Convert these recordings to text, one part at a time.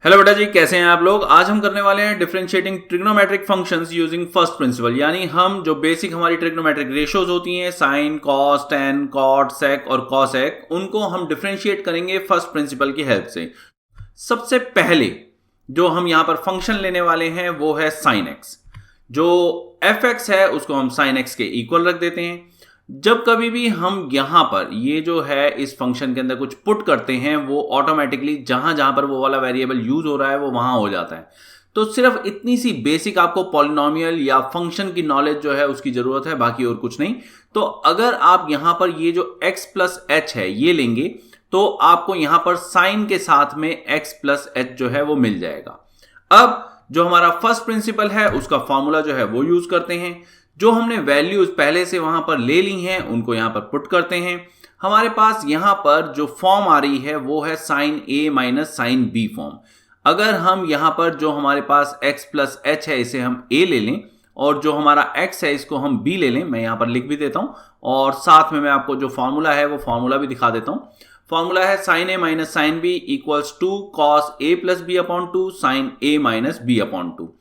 Hello बेटा जी, कैसे हैं आप लोग। आज हम करने वाले हैं differentiating trigonometric functions using first principle. यानी हम जो बेसिक हमारी ट्रिग्नोमेट्रिक रेशियोज होती हैं साइन, कॉस, टेन, कॉट, सेक और कॉसेक, उनको हम डिफरेंशिएट करेंगे फर्स्ट प्रिंसिपल की हेल्प से। सबसे पहले जो हम यहां पर फंक्शन लेने वाले हैं वो है साइन एक्स। जो एफ एक्स है उसको हम साइन एक्स के इक्वल रख देते हैं। जब कभी भी हम यहां पर ये जो है इस फंक्शन के अंदर कुछ पुट करते हैं वो ऑटोमेटिकली जहां जहां पर वो वाला वेरिएबल यूज हो रहा है वो वहां हो जाता है। तो सिर्फ इतनी सी बेसिक आपको पॉलिनोमियल या फंक्शन की नॉलेज जो है उसकी जरूरत है, बाकी और कुछ नहीं। तो अगर आप यहां पर ये जो x प्लस एच है ये लेंगे तो आपको यहां पर साइन के साथ में x प्लस एच जो है वो मिल जाएगा। अब जो हमारा फर्स्ट प्रिंसिपल है उसका फॉर्मूला जो है वो यूज करते हैं। जो हमने वैल्यूज पहले से वहां पर ले ली हैं उनको यहां पर पुट करते हैं। हमारे पास यहां पर जो फॉर्म आ रही है वो है sine A minus sine B form. अगर हम यहां पर जो हमारे पास x प्लस एच है इसे हम a ले लें और जो हमारा x है इसको हम b ले लें, मैं यहां पर लिख भी देता हूं और साथ में मैं आपको जो फॉर्मूला है वो फॉर्मूला भी दिखा देता हूं। फॉर्मूला है sine A minus sine B equals to cos A plus B upon two sine A minus B upon two.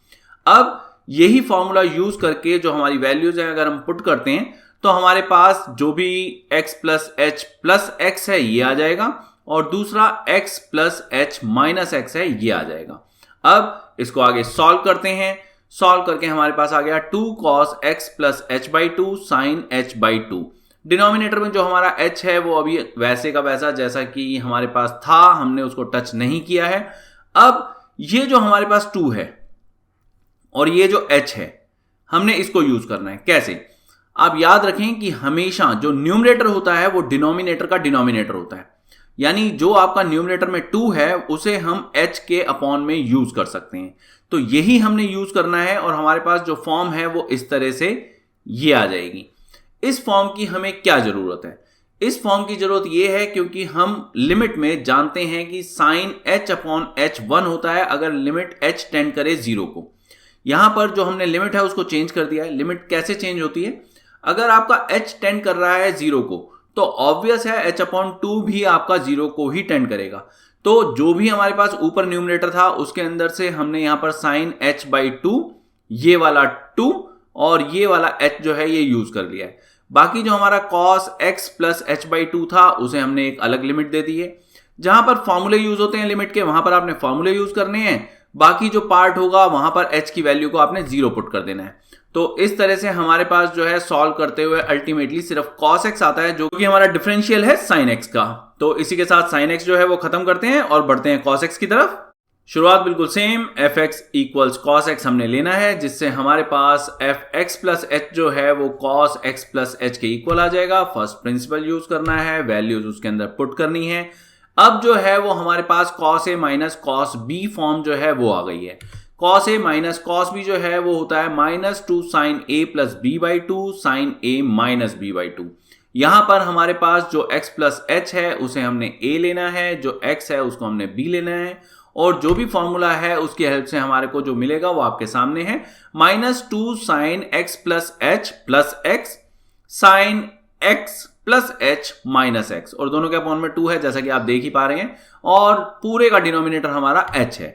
अब यही फॉर्मूला यूज करके जो हमारी वैल्यूज है अगर हम पुट करते हैं तो हमारे पास जो भी x plus H plus x है ये आ जाएगा और दूसरा x plus H minus x है ये आ जाएगा। अब इसको आगे सॉल्व करते हैं। सॉल्व करके हमारे पास आ गया 2 cos x plus H by two sine H by two. Denominator में जो हमारा h है वो अभी वैसे का वैसा जैसा कि हमारे पास था, हमने उसको टच नहीं किया है। अब ये जो हमारे पास 2 है और ये जो h है हमने इसको यूज करना है। कैसे? आप याद रखें कि हमेशा जो न्यूमरेटर होता है वो डिनोमिनेटर का डिनोमिनेटर होता है। यानी जो आपका न्यूमरेटर में 2 है उसे हम h के अपॉन में यूज कर सकते हैं। तो यही हमने यूज करना है और हमारे पास जो फॉर्म है वो इस तरह से ये आ जाएगी। इस फॉर्म की हमें क्या जरूरत है? इस फॉर्म की जरूरत यह है क्योंकि हम लिमिट में जानते हैं कि साइन h अपॉन h 1 होता है अगर लिमिट h टेंड करे 0 को। यहां पर जो हमने लिमिट है उसको चेंज कर दिया है। लिमिट कैसे चेंज होती है? अगर आपका h टेंड कर रहा है 0 को तो ऑब्वियस है h अपॉन 2 भी आपका 0 को ही टेंड करेगा। तो जो भी हमारे पास ऊपर न्यूमरेटर था उसके अंदर से हमने यहां पर साइन h बाई टू ये वाला 2 और ये वाला h जो है ये यूज कर लिया है। बाकी जो हमारा cos x plus H by to था उसे हमने एक अलग लिमिट दे दी है। जहां पर फॉर्मूले यूज होते हैं लिमिट के वहां पर आपने फॉर्मूले यूज करने हैं। बाकी जो पार्ट होगा वहां पर h की वैल्यू को आपने 0 पुट कर देना है। तो इस तरह से हमारे पास जो है सॉल्व करते हुए अल्टीमेटली सिर्फ cos x आता है जो कि हमारा डिफरेंशियल है sin x का। तो इसी के साथ sin x जो है वो खत्म करते हैं और बढ़ते हैं cos x की तरफ। शुरुआत बिल्कुल same, F x equals cos x हमने लेना है जिससे हमारे पास एफ एक्स प्लस एच जो है वो कॉस एक्स प्लस एच के इक्वल आ जाएगा। फर्स्ट प्रिंसिपल यूज करना है, वैल्यूज उसके अंदर पुट करनी है। अब जो है वो हमारे पास cos A minus cos B form जो है वो आ गई है। Cos A minus cos B जो है वो होता है minus two sine A plus B by two sine A minus B by two. यहां पर हमारे पास जो x प्लस एच है उसे हमने a लेना है, जो x है उसको हमने b लेना है और जो भी फॉर्मूला है उसकी हेल्प से हमारे को जो मिलेगा वो आपके सामने है। Minus two sine x plus H plus x sine x plus H minus x और दोनों के अपॉन में 2 है जैसा कि आप देख ही पा रहे हैं और पूरे का डिनोमिनेटर हमारा h है।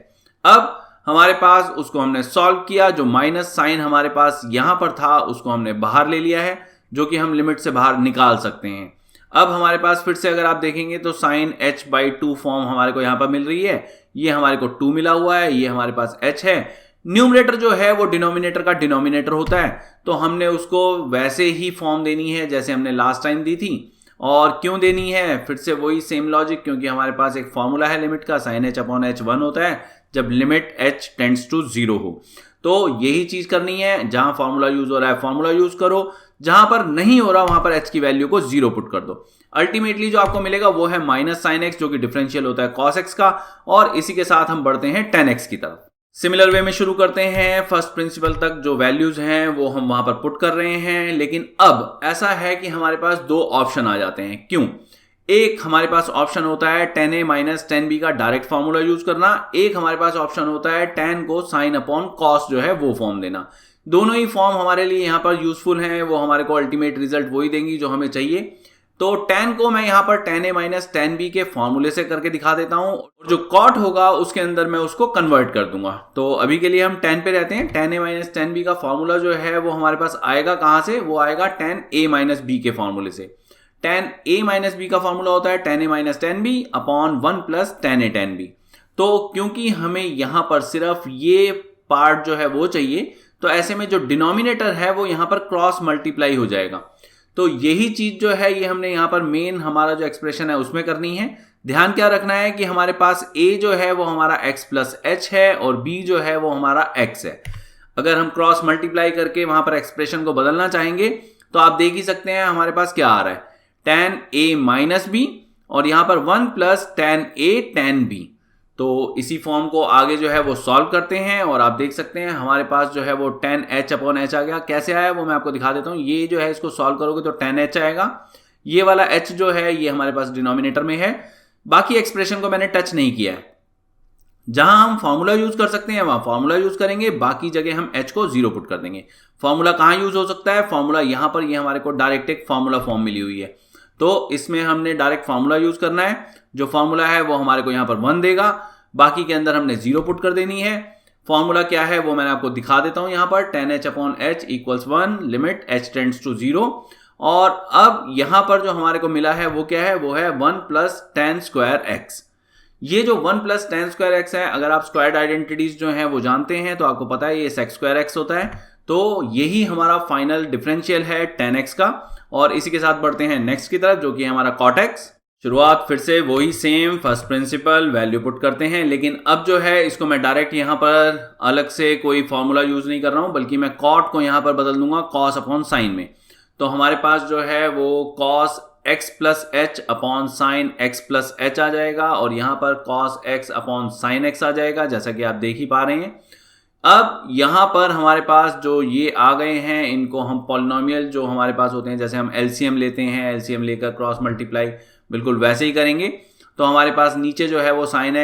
अब हमारे पास उसको हमने सॉल्व किया, जो माइनस साइन हमारे पास यहां पर था उसको हमने बाहर ले लिया है जो कि हम लिमिट से बाहर निकाल सकते हैं। अब हमारे पास फिर से अगर आप देखेंगे तो sine h by two form हमारे को यहां पर मिल रही है। ये हमारे को 2 मिला हुआ है, ये हमारे पास h है। न्यूमरेटर जो है वो डिनोमिनेटर का डिनोमिनेटर होता है तो हमने उसको वैसे ही फॉर्म देनी है जैसे हमने लास्ट टाइम दी थी। और क्यों देनी है? फिर से वही सेम लॉजिक, क्योंकि हमारे पास एक फॉर्मूला है लिमिट का, साइन h अपॉन h 1 होता है जब लिमिट h टेंड्स टू 0 हो। तो यही चीज करनी है, जहां फॉर्मूला यूज हो रहा है फॉर्मूला यूज करो, जहां पर नहीं हो रहा वहां पर h की वैल्यू को 0 पुट कर दो। अल्टीमेटली जो आपको मिलेगा वो है माइनस साइन एक्स जो कि डिफरेंशियल होता है cos x का। और इसी के साथ हम बढ़ते हैं tan x की तरफ। सिमिलर वे में शुरू करते हैं, फर्स्ट प्रिंसिपल तक जो वैल्यूज हैं वो हम वहां पर पुट कर रहे हैं। लेकिन अब ऐसा है कि हमारे पास 2 ऑप्शन आ जाते हैं। क्यों? एक हमारे पास ऑप्शन होता है tan a minus tan b का डायरेक्ट फॉर्मूला यूज करना, एक हमारे पास ऑप्शन होता है tan को साइन अपॉन कॉस जो है वो फॉर्म देना। दोनों ही फॉर्म हमारे लिए यहां पर यूजफुल हैं, वो हमारे को अल्टीमेट रिजल्ट वही देंगी जो हमें चाहिए। तो tan को मैं यहां पर tan a minus tan b के फॉर्मूले से करके दिखा देता हूं, और जो cot होगा उसके अंदर मैं उसको कन्वर्ट कर दूंगा। तो अभी के लिए हम tan पे रहते हैं। tan a minus tan b का फॉर्मूला जो है वो हमारे पास आएगा कहां से, वो आएगा tan a माइनस b के फॉर्मूले से। tan a माइनस b का फॉर्मूला होता है tan a minus tan b upon 1 plus tan a tan b। तो क्योंकि हमें यहां पर सिर्फ ये पार्ट जो है वो चाहिए, तो ऐसे में जो डिनोमिनेटर है वो यहां पर क्रॉस मल्टीप्लाई हो जाएगा। तो यही चीज जो है ये हमने यहां पर मेन हमारा जो एक्सप्रेशन है उसमें करनी है। ध्यान क्या रखना है कि हमारे पास a जो है वो हमारा x प्लस h है और b जो है वो हमारा x है। अगर हम क्रॉस मल्टीप्लाई करके वहां पर एक्सप्रेशन को बदलना चाहेंगे तो आप देख ही सकते हैं हमारे पास क्या आ रहा है, tan a माइनस b और यहां पर 1 plus tan a tan b। तो इसी फॉर्म को आगे जो है वो सॉल्व करते हैं और आप देख सकते हैं हमारे पास जो है वो tan h अपॉन h आ गया। कैसे आया वो मैं आपको दिखा देता हूं। ये जो है इसको सॉल्व करोगे तो tan h आएगा, ये वाला h जो है ये हमारे पास डिनोमिनेटर में है। बाकी एक्सप्रेशन को मैंने टच नहीं किया है। जहां हम फॉर्मूला यूज कर सकते हैं वहां फॉर्मूला यूज करेंगे, बाकी जगह हम h को 0 पुट कर देंगे। फॉर्मूला कहां यूज हो सकता है, फॉर्मूला यहां पर, ये हमारे को डायरेक्ट एक फॉर्मूला फॉर्म मिली हुई है, तो इसमें हमने डायरेक्ट फॉर्मूला यूज करना है। जो फॉर्मूला है वो हमारे को यहां पर 1 देगा, बाकी के अंदर हमने 0 पुट कर देनी है। फॉर्मूला क्या है वो मैंने आपको दिखा देता हूं यहां पर, tan h upon h equals 1 limit h tends to 0। और अब यहां पर जो हमारे को मिला है वो क्या है, वो है 1 प्लस tan स्क्वायर x। ये जो 1 प्लस tan स्क्वायर x है, अगर आप स्क्वायर्ड आइडेंटिटीज जो है वो जानते हैं तो आपको पता है ये sec स्क्वायर x होता है। तो यही हमारा फाइनल डिफरेंशियल है tan x का। और इसी के साथ बढ़ते हैं नेक्स्ट की तरफ जो कि हमारा cot x। शुरुआत फिर से वही same first principle value put करते हैं, लेकिन अब जो है इसको मैं डायरेक्ट यहां पर अलग से कोई फॉर्मूला यूज नहीं कर रहा हूं, बल्कि मैं cot को यहां पर बदल दूंगा cos अपॉन साइन में। तो हमारे पास जो है वो cos x plus h upon sine x plus h आ जाएगा और यहां पर cos x upon sine x आ जाएगा, जैसा कि आप देख ही पा रहे हैं। अब यहां पर हमारे पास जो ये आ गए हैं, इनको हम पॉलिनोमियल जो हमारे पास होते हैं, जैसे हम एलसीएम लेते हैं, एलसीएम लेकर क्रॉस मल्टीप्लाई बिल्कुल वैसे ही करेंगे। तो हमारे पास नीचे जो है वो साइन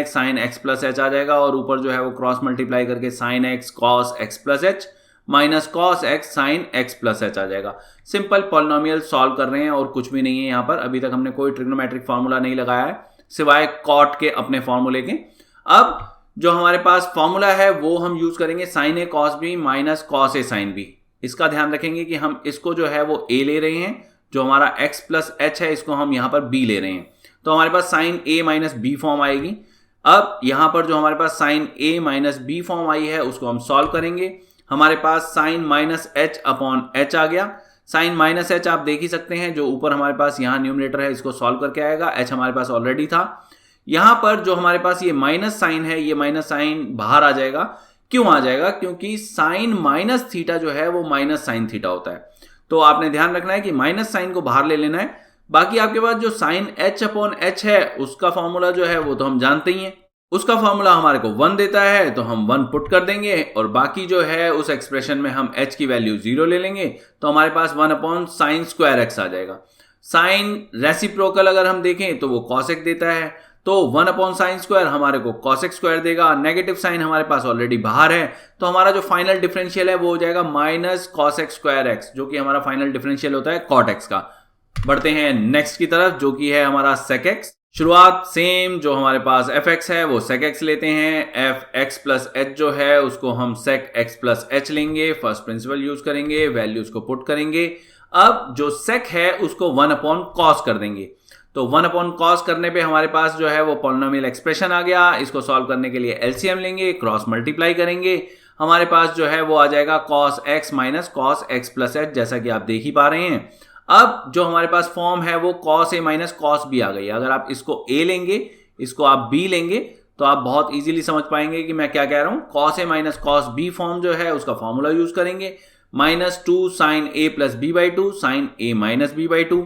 x प्लस h आ जाएगा और ऊपर जो है वो क्रॉस मल्टीप्लाई करके sine x cos x plus h minus cos x sine x plus h आ जाएगा। सिंपल पॉलिनोमियल सॉल्व कर रहे हैं और कुछ भी नहीं है यहाँ पर। अभी तक हमने कोई ट्रिग्नोमेट्रिक फॉर्मूला नहीं लगाया है सिवाय कॉट के अपने फॉर्मूले के। अब जो हमारे पास फॉर्मूला है वो हम यूज करेंगे sine a cos b minus cos a sine b। इसका ध्यान रखेंगे कि हम इसको जो है वो a ले रहे हैं, जो हमारा x प्लस h है इसको हम यहां पर b ले रहे हैं। तो हमारे पास sine a minus b form आएगी। अब यहां पर जो हमारे पास sine a minus b form आई है उसको हम सॉल्व करेंगे। हमारे पास sine minus h upon h आ गया। साइन माइनस h आप देख ही सकते हैं, जो ऊपर हमारे पास यहाँ न्यूमरेटर है इसको सॉल्व करके आएगा। h हमारे पास ऑलरेडी था। यहां पर जो हमारे पास ये माइनस साइन है, ये माइनस साइन बाहर आ जाएगा। क्यों आ जाएगा, क्योंकि साइन माइनस थीटा जो है वो माइनस साइन थीटा होता है। तो आपने ध्यान रखना है कि माइनस साइन को बाहर ले लेना है। बाकी आपके पास जो साइन h अपॉन h है उसका फॉर्मूला जो है वो तो हम जानते ही हैं। उसका फॉर्मूला हमारे को 1 देता है, तो हम 1 पुट कर देंगे और बाकी जो है उस एक्सप्रेशन में हम h की वैल्यू 0 ले लेंगे। तो हमारे पास 1 अपॉन साइन स्क्वायर x आ जाएगा। साइन रेसिप्रोकल अगर हम देखें तो वो cos x देता है, तो 1 अपॉन साइन स्क्वायर हमारे को cos x स्क्वायर देगा। नेगेटिव साइन हमारे पास ऑलरेडी बाहर है, तो हमारा जो फाइनल डिफरेंशियल है वो हो जाएगा minus cos x square x, जो कि हमारा फाइनल डिफरेंशियल होता है cot x का। बढ़ते हैं नेक्स्ट की तरफ जो कि है हमारा sec x। शुरुआत सेम, जो हमारे पास fx है वो sec x लेते हैं। fx प्लस h जो है उसको हम sec x प्लस h लेंगे। फर्स्ट प्रिंसिपल यूज करेंगे, वैल्यूज को पुट करेंगे। अब जो sec है उसको 1 अपॉन cos कर देंगे। तो 1 अपॉन cos करने पे हमारे पास जो है वो पॉलिनोमियल एक्सप्रेशन आ गया। इसको सॉल्व करने के लिए एलसीएम लेंगे, क्रॉस मल्टीप्लाई करेंगे। हमारे पास जो है वो आ जाएगा cos x minus cos x plus h, जैसा कि आप देख ही पा रहे हैं। अब जो हमारे पास फॉर्म है वो cos a minus cos b आ गई। अगर आप इसको a लेंगे, इसको आप b लेंगे, तो आप बहुत इजीली समझ पाएंगे कि मैं क्या कह रहा हूं। cos a minus cos b form जो है उसका फॉर्मूला यूज करेंगे, minus 2 sine a plus b by 2 sine a minus b by 2।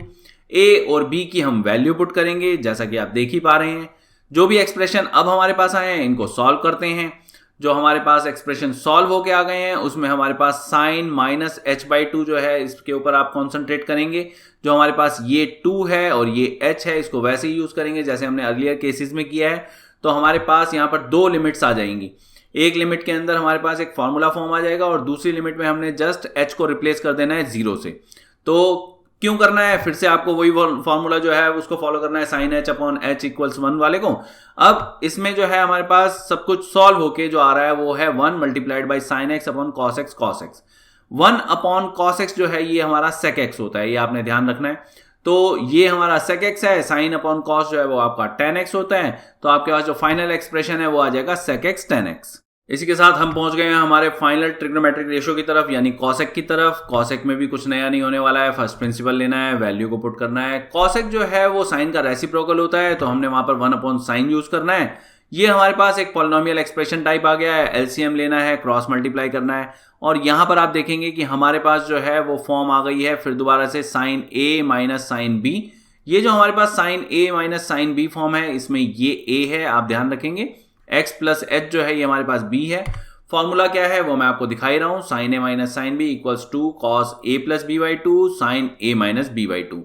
a और b की हम वैल्यू पुट करेंगे, जैसा कि आप देख ही पा रहे हैं। जो भी एक्सप्रेशन अब हमारे पास आए हैं इनको सॉल्व करते हैं। जो हमारे पास एक्सप्रेशन सॉल्व होके आ गए हैं उसमें हमारे पास साइन माइनस h बाई 2 जो है इसके ऊपर आप कॉन्सेंट्रेट करेंगे। जो हमारे पास ये 2 है और ये h है इसको वैसे ही यूज करेंगे जैसे हमने अर्लियर केसेस में किया है। तो हमारे पास यहाँ पर 2 लिमिट्स आ जाएंगी। एक लिमिट के अंदर हमारे पास एक फॉर्मूला फॉर्म आ जाएगा और दूसरी लिमिट में हमने जस्ट h को रिप्लेस कर देना है 0 से। तो क्यों करना है? फिर से आपको वही फॉर्मूला जो है उसको फॉलो करना है, sine H upon H equals 1 वाले को। अब इसमें जो है हमारे पास सब कुछ सॉल्व होके जो आ रहा है वो है 1 multiplied by sine x upon cos x cos x. 1 upon cos x जो है ये हमारा सेक एक्स होता है, ये आपने ध्यान रखना है। तो ये हमारा सेक एक्स है, साइन अपॉन कॉस जो है वो आपका टेन एक्स होता है, तो आपके पास जो फाइनल एक्सप्रेशन है वो आ जाएगा सेक एक्स टेन एक्स। इसी के साथ हम पहुंच गए हैं हमारे फाइनल ट्रिग्नोमेट्रिक रेशियो की तरफ, यानी कॉसेक की तरफ। कॉसेक में भी कुछ नया नहीं होने वाला है, फर्स्ट प्रिंसिपल लेना है, वैल्यू को पुट करना है। कॉसेक जो है वो साइन का रेसिप्रोकल होता है, तो हमने वहां पर 1 अपॉन साइन यूज करना है। ये हमारे पास एक पॉलिनोमियल एक्सप्रेशन टाइप आ गया है, एलसीएम लेना है, क्रॉस मल्टीप्लाई करना है, और यहां पर आप देखेंगे कि हमारे पास जो है वो फॉर्म आ गई है फिर दोबारा से sign A minus sine B. ये जो हमारे पास sign A minus sine B form है, इसमें ये ए है, आप ध्यान रखेंगे। एक्स प्लस एच जो है ये हमारे पास बी है। फॉर्मूला क्या है वो मैं आपको दिखाई रहा हूं, sine A minus sine B equals to cos A plus B by two sine A minus B by two.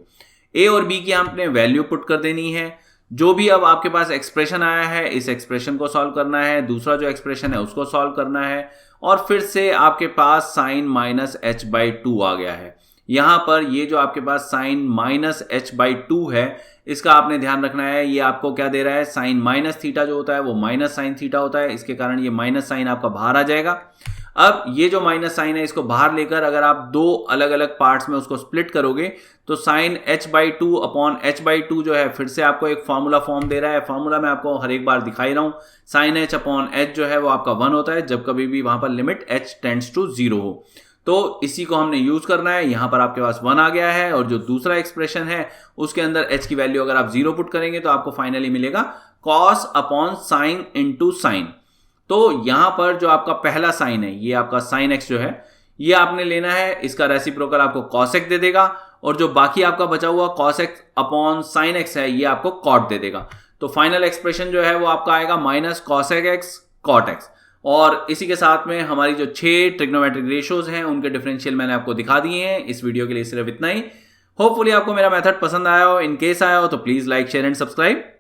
A और बी की आपने वैल्यू पुट कर देनी है। जो भी अब आपके पास एक्सप्रेशन आया है इस एक्सप्रेशन को सॉल्व करना है, दूसरा जो एक्सप्रेशन है उसको सॉल्व करना है, और फिर से आपके पास sine minus H by two आ गया है। यहां पर ये जो आपके पास sine minus H by two है, इसका आपने ध्यान रखना है, ये आपको क्या दे रहा है, साइन माइनस थीटा जो होता है वो माइनस साइन थीटा होता है, इसके कारण ये माइनस साइन आपका बाहर आ जाएगा। अब ये जो माइनस साइन है इसको बाहर लेकर अगर आप दो अलग अलग पार्ट्स में उसको स्प्लिट करोगे तो sine H by two upon H by two जो है फिर से आपको एक फॉर्मूला फॉर्म दे रहा है। फॉर्मूला मैं आपको हर एक बार दिखाई रहा हूं, साइन एच अपॉन एच जो है वो आपका 1 होता है जब कभी भी वहां पर लिमिट एच टेंड्स टू 0 हो, तो इसी को हमने यूज करना है। यहां पर आपके पास 1 आ गया है, और जो दूसरा एक्सप्रेशन है उसके अंदर h की वैल्यू अगर आप 0 पुट करेंगे तो आपको फाइनली मिलेगा cos upon sine into sine. तो यहां पर जो आपका पहला साइन है ये आपका साइन x जो है ये आपने लेना है, इसका रेसिप्रोकल आपको cos x दे देगा, और जो बाकी आपका बचा हुआ cos x upon sine x है ये आपको cot दे देगा। तो फाइनल एक्सप्रेशन जो है वो आपका आएगा minus cosec x cot x। और इसी के साथ में हमारी जो 6 ट्रिग्नोमेट्रिक रेशियोज हैं उनके डिफरेंशियल मैंने आपको दिखा दिए हैं। इस वीडियो के लिए सिर्फ इतना ही। होपफुली आपको मेरा मेथड पसंद आया हो, इन केस आया हो तो please like share and subscribe.